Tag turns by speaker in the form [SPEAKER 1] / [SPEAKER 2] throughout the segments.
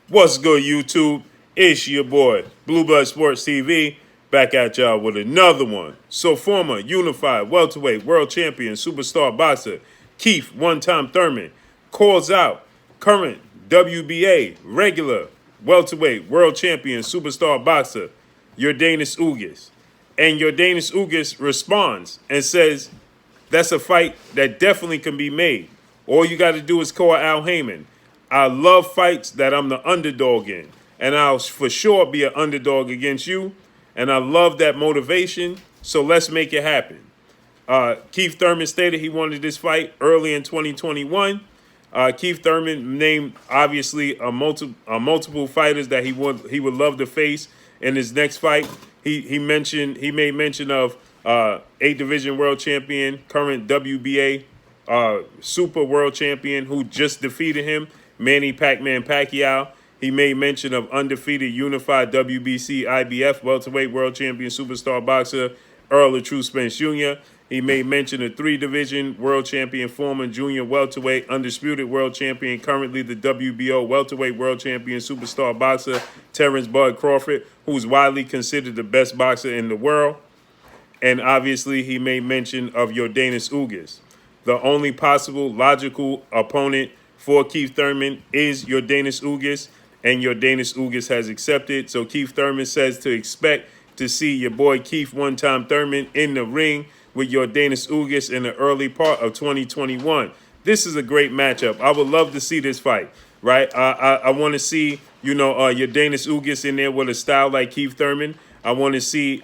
[SPEAKER 1] What's good, YouTube? It's your boy, Blue Blood Sports TV, back at y'all with another one. So, former unified welterweight world champion superstar boxer Keith one-time Thurman calls out current WBA regular welterweight world champion superstar boxer Yordenis Ugas. And Yordenis Ugas responds and says, that's a fight that definitely can be made. All you got to do is call Al Heyman. I love fights that I'm the underdog in, and I'll for sure be an underdog against you. And I love that motivation, so let's make it happen. Keith Thurman stated he wanted this fight early in 2021. Keith Thurman named obviously multiple fighters that he would love to face in his next fight. He made mention of 8 division world champion, current WBA super world champion who just defeated him, Manny Pac-Man Pacquiao. He made mention of undefeated unified WBC IBF welterweight world champion superstar boxer Errol Spence Jr. He made mention of 3 division world champion, former junior welterweight, undisputed world champion, currently the WBO welterweight world champion superstar boxer Terrence Bud Crawford, who's widely considered the best boxer in the world. And obviously, he made mention of Yordenis Ugas. The only possible logical opponent for Keith Thurman is Yordenis Ugas, and Yordenis Ugas has accepted. So Keith Thurman says to expect to see your boy Keith one-time Thurman in the ring with Yordenis Ugas in the early part of 2021. This is a great matchup. I would love to see this fight, right? I want to see, Yordenis Ugas in there with a style like Keith Thurman. I want to see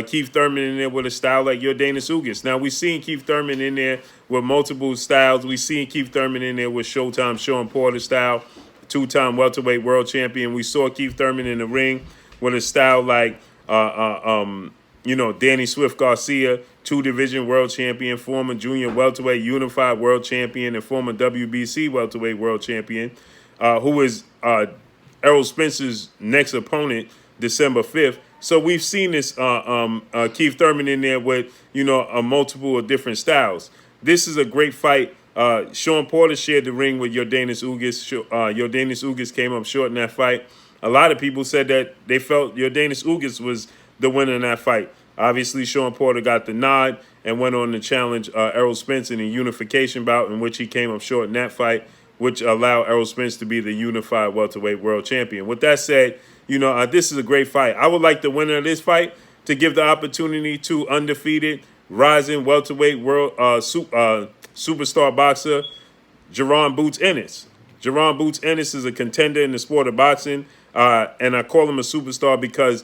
[SPEAKER 1] Keith Thurman in there with a style like Yordenis Ugas. Now, we've seen Keith Thurman in there with multiple styles. We've seen Keith Thurman in there with Showtime Sean Porter style, 2-time welterweight world champion. We saw Keith Thurman in the ring with a style like, Danny Swift Garcia, 2-division world champion, former junior welterweight unified world champion, and former WBC welterweight world champion, who is Errol Spence's next opponent, December 5th. So we've seen this Keith Thurman in there with, a multiple of different styles. This is a great fight. Sean Porter shared the ring with Yordenis Ugas. Yordenis Ugas came up short in that fight. A lot of people said that they felt Yordenis Ugas was the winner in that fight. Obviously, Sean Porter got the nod and went on to challenge Errol Spence in a unification bout in which he came up short in that fight, which allowed Errol Spence to be the unified welterweight world champion. With that said, this is a great fight. I would like the winner of this fight to give the opportunity to undefeated, rising welterweight world superstar boxer Jaron Boots Ennis. Jaron Boots Ennis is a contender in the sport of boxing, and I call him a superstar because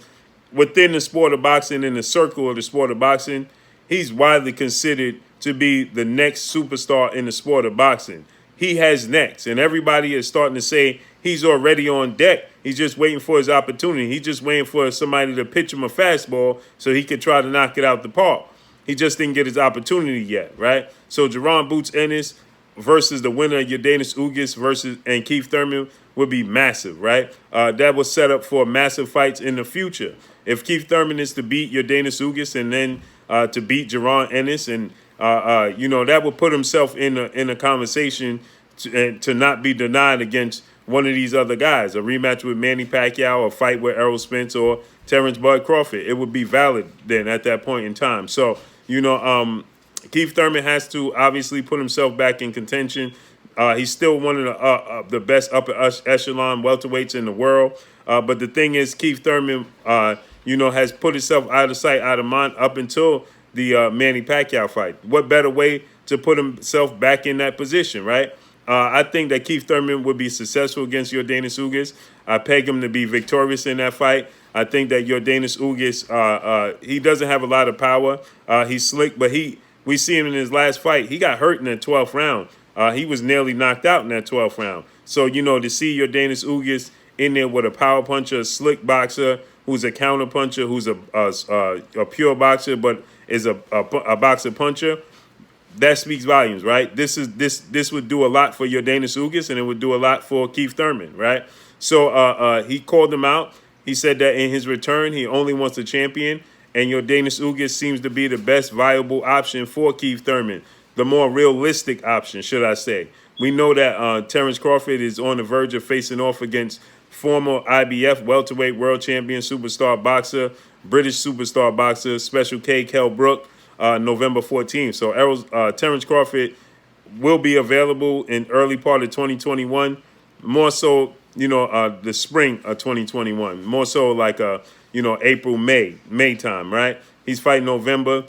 [SPEAKER 1] within the sport of boxing, in the circle of the sport of boxing, he's widely considered to be the next superstar in the sport of boxing. He has next, and everybody is starting to say he's already on deck. He's just waiting for his opportunity. He's just waiting for somebody to pitch him a fastball so he could try to knock it out the park. He just didn't get his opportunity yet, right? So Jaron Boots Ennis versus the winner of Yordenis Ugas and Keith Thurman would be massive, right? That was set up for massive fights in the future. If Keith Thurman is to beat Yordenis Ugas and then to beat Jaron Ennis, and that would put himself in a conversation to not be denied against one of these other guys, a rematch with Manny Pacquiao, a fight with Errol Spence or Terrence Bud Crawford. It would be valid then at that point in time. So, Keith Thurman has to obviously put himself back in contention. He's still one of the best upper echelon welterweights in the world. But the thing is, Keith Thurman, has put himself out of sight, out of mind up until the Manny Pacquiao fight. What better way to put himself back in that position, right? I think that Keith Thurman would be successful against Yordenis Ugas. I peg him to be victorious in that fight. I think that Yordenis Ugas, he doesn't have a lot of power. He's slick, but we see him in his last fight. He got hurt in the 12th round. He was nearly knocked out in that 12th round. So, to see Yordenis Ugas in there with a power puncher, a slick boxer, who's a counter puncher, who's a pure boxer, but is a boxer puncher, that speaks volumes, right? This would do a lot for Yordenis Ugas, and it would do a lot for Keith Thurman, right? So he called him out. He said that in his return, he only wants a champion, and Yordenis Ugas seems to be the best viable option for Keith Thurman, the more realistic option, should I say. We know that Terrence Crawford is on the verge of facing off against former IBF welterweight world champion, superstar boxer, British superstar boxer, Special K, Kell Brook, November 14th. So Terrence Crawford will be available in early part of 2021, more so, the spring of 2021, more so like, April, May time, right? He's fighting November.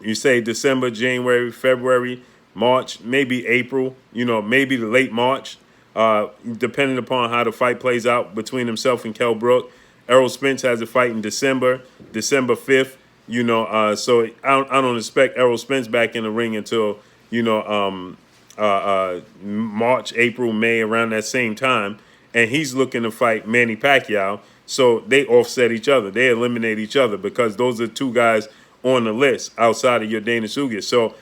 [SPEAKER 1] You say December, January, February, March, maybe April, maybe the late March, depending upon how the fight plays out between himself and Kell Brook. Errol Spence has a fight in December 5th, so I don't expect Errol Spence back in the ring until, March, April, May, around that same time. And he's looking to fight Manny Pacquiao. So they offset each other. They eliminate each other because those are two guys on the list outside of Yordenis Ugas. So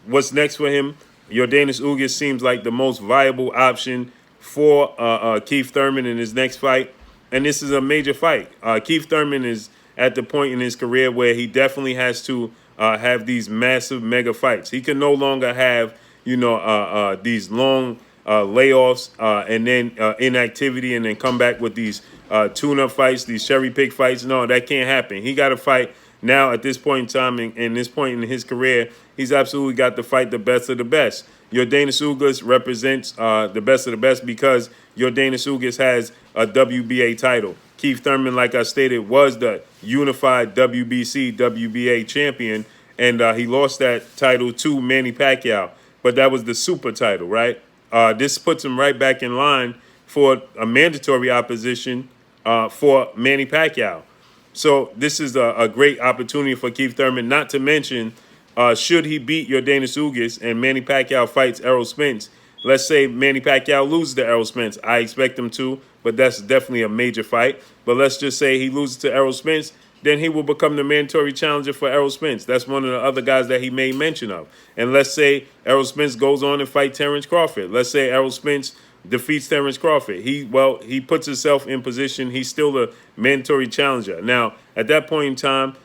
[SPEAKER 1] what's next for him? Yordenis Ugas seems like the most viable option for Keith Thurman in his next fight. And this is a major fight. Keith Thurman is at the point in his career where he definitely has to have these massive mega fights. He can no longer have, these long layoffs and then inactivity and then come back with these tune-up fights, these cherry-pick fights. No, that can't happen. He got to fight now at this point in time, and this point in his career. He's absolutely got to fight the best of the best. Yordenis Ugas represents the best of the best because Yordenis Ugas has a WBA title. Keith Thurman, like I stated, was the unified WBC, WBA champion, and he lost that title to Manny Pacquiao. But that was the super title, right? This puts him right back in line for a mandatory opposition for Manny Pacquiao. So this is a great opportunity for Keith Thurman, not to mention, should he beat Yordenis Ugas and Manny Pacquiao fights Errol Spence, let's say Manny Pacquiao loses to Errol Spence. I expect him to, but that's definitely a major fight. But let's just say he loses to Errol Spence, then he will become the mandatory challenger for Errol Spence. That's one of the other guys that he made mention of. And let's say Errol Spence goes on and fight Terrence Crawford. Let's say Errol Spence defeats Terrence Crawford. He puts himself in position. He's still a mandatory challenger. Now, at that point in time,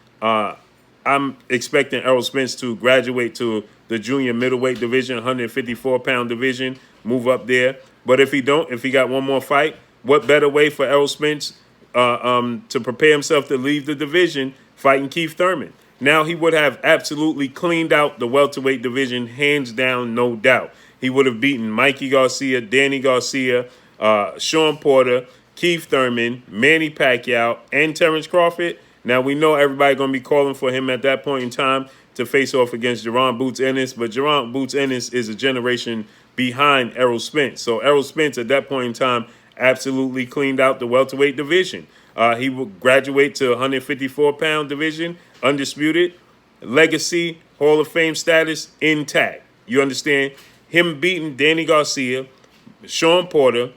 [SPEAKER 1] I'm expecting Errol Spence to graduate to the junior middleweight division, 154-pound division, move up there. But if he got one more fight, what better way for Errol Spence to prepare himself to leave the division fighting Keith Thurman? Now he would have absolutely cleaned out the welterweight division, hands down, no doubt. He would have beaten Mikey Garcia, Danny Garcia, Sean Porter, Keith Thurman, Manny Pacquiao, and Terrence Crawford. Now, we know everybody going to be calling for him at that point in time to face off against Jaron Boots Ennis, but Jaron Boots Ennis is a generation behind Errol Spence. So Errol Spence at that point in time absolutely cleaned out the welterweight division. He will graduate to 154-pound division, undisputed, legacy, Hall of Fame status intact. You understand? Him beating Danny Garcia, Sean Porter,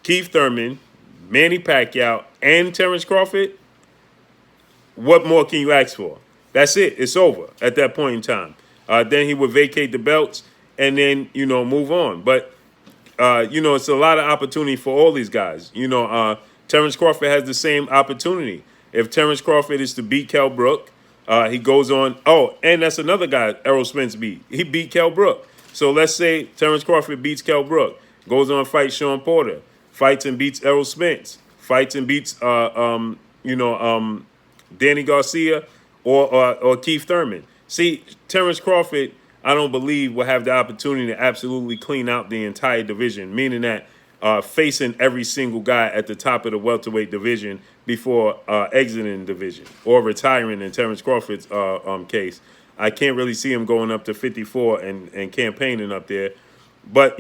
[SPEAKER 1] Keith Thurman, Manny Pacquiao, and Terrence Crawford, what more can you ask for? That's it. It's over at that point in time. Then he would vacate the belts and then, move on. But, it's a lot of opportunity for all these guys. Terrence Crawford has the same opportunity. If Terrence Crawford is to beat Kell Brook, he goes on. Oh, and that's another guy Errol Spence beat. He beat Kell Brook. So let's say Terrence Crawford beats Kell Brook, goes on to fight Sean Porter, fights and beats Errol Spence, fights and beats Danny Garcia or Keith Thurman. See, Terrence Crawford, I don't believe, will have the opportunity to absolutely clean out the entire division, meaning that facing every single guy at the top of the welterweight division before exiting the division or retiring in Terrence Crawford's case. I can't really see him going up to 54 and campaigning up there. But,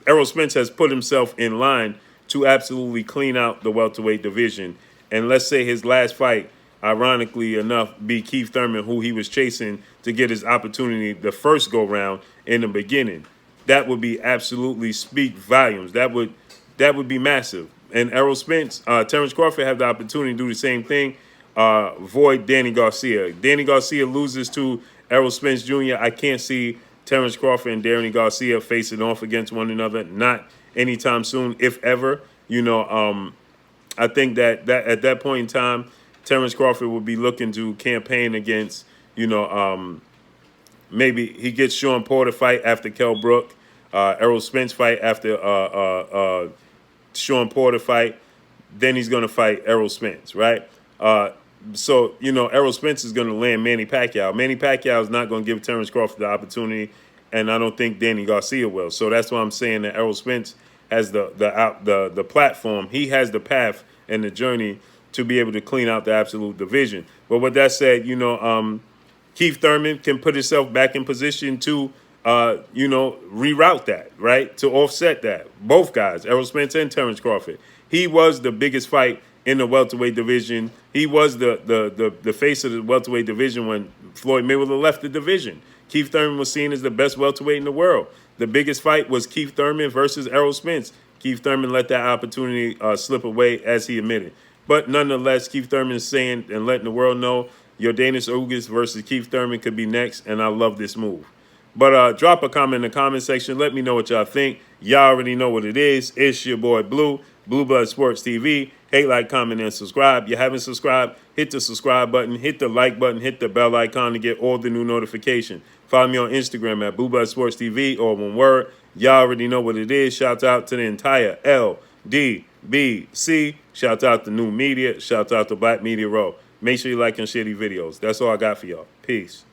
[SPEAKER 1] Errol Spence has put himself in line to absolutely clean out the welterweight division. And let's say his last fight, ironically enough, be Keith Thurman, who he was chasing to get his opportunity the first go-round in the beginning. That would be absolutely speak volumes. That would be massive. And Errol Spence, Terrence Crawford have the opportunity to do the same thing, void Danny Garcia. Danny Garcia loses to Errol Spence Jr. I can't see Terrence Crawford and Danny Garcia facing off against one another, not anytime soon, if ever. I think that at that point in time, Terrence Crawford would be looking to campaign against, maybe he gets Sean Porter fight after Kell Brook. Errol Spence fight after Sean Porter fight. Then he's going to fight Errol Spence, right? So, Errol Spence is going to land Manny Pacquiao. Manny Pacquiao is not going to give Terrence Crawford the opportunity, and I don't think Danny Garcia will. So that's why I'm saying that Errol Spence has the platform. He has the path and the journey to be able to clean out the absolute division. But with that said, Keith Thurman can put himself back in position to, reroute that, right? To offset that. Both guys, Errol Spence and Terrence Crawford. He was the biggest fight in the welterweight division. He was the face of the welterweight division when Floyd Mayweather left the division. Keith Thurman was seen as the best welterweight in the world. The biggest fight was Keith Thurman versus Errol Spence. Keith Thurman let that opportunity slip away, as he admitted. But nonetheless, Keith Thurman is saying and letting the world know Yordenis Ugas versus Keith Thurman could be next, and I love this move. But drop a comment in the comment section. Let me know what y'all think. Y'all already know what it is. It's your boy Blue, Blue Blood Sports TV. Hate, like, comment, and subscribe. If you haven't subscribed, hit the subscribe button, hit the like button, hit the bell icon to get all the new notifications. Follow me on Instagram at Blue Blood Sports TV, or one word. Y'all already know what it is. Shout out to the entire LDBC. Shout out to New Media. Shout out to Black Media Row. Make sure you like and share these videos. That's all I got for y'all. Peace.